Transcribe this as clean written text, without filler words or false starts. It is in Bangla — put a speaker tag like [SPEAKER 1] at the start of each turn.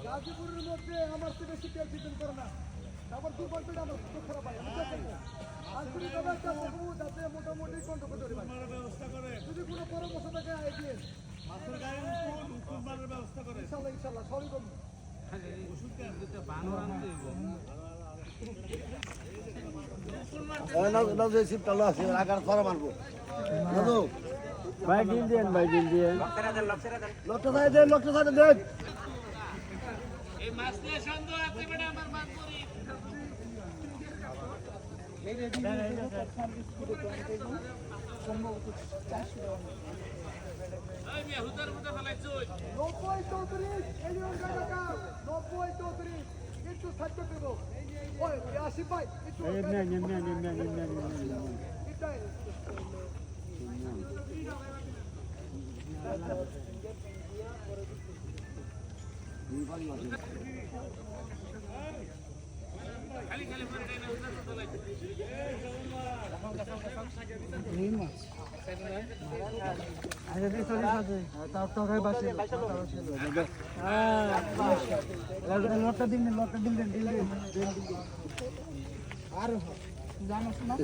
[SPEAKER 1] গাজীপুরের মধ্যে আমার থেকে বেশি কেউ ডিপেন্ড করে না। তারপর দু ঘন্টা আমার খুব খারাপ হয় আন্তরিকভাবে একটা বলবো যাতে মোটামুটি কন্ট্রোল করতে পারি। যদি কোনো পরামর্শ থাকে এগিয়ে ইনশাল্লাহ ইনশাল্লাহ সবই করবো।
[SPEAKER 2] ভাই ডিল দেন ভাই ডিল দেন
[SPEAKER 1] লক্ষ্য সাইড দেন লক্ষ্য সাইড দেন।
[SPEAKER 3] এই মাছ নিয়ে সন্দেহ আছে বেটা আমার মাছ পরি
[SPEAKER 1] সম্ভবত 400
[SPEAKER 3] এই মিয়া হুদার মধ্যে ফেলাইছো
[SPEAKER 1] 90 34 এলিয়ন টাকা 90 34 একটু সাইড করে দেবো। ওই আসিফ ভাই একটু এটাই
[SPEAKER 3] খালি খালি পরে দেয় না হুদার মধ্যে ফেলাইছো
[SPEAKER 1] লটটা দিন লটটা দিন আর জানো না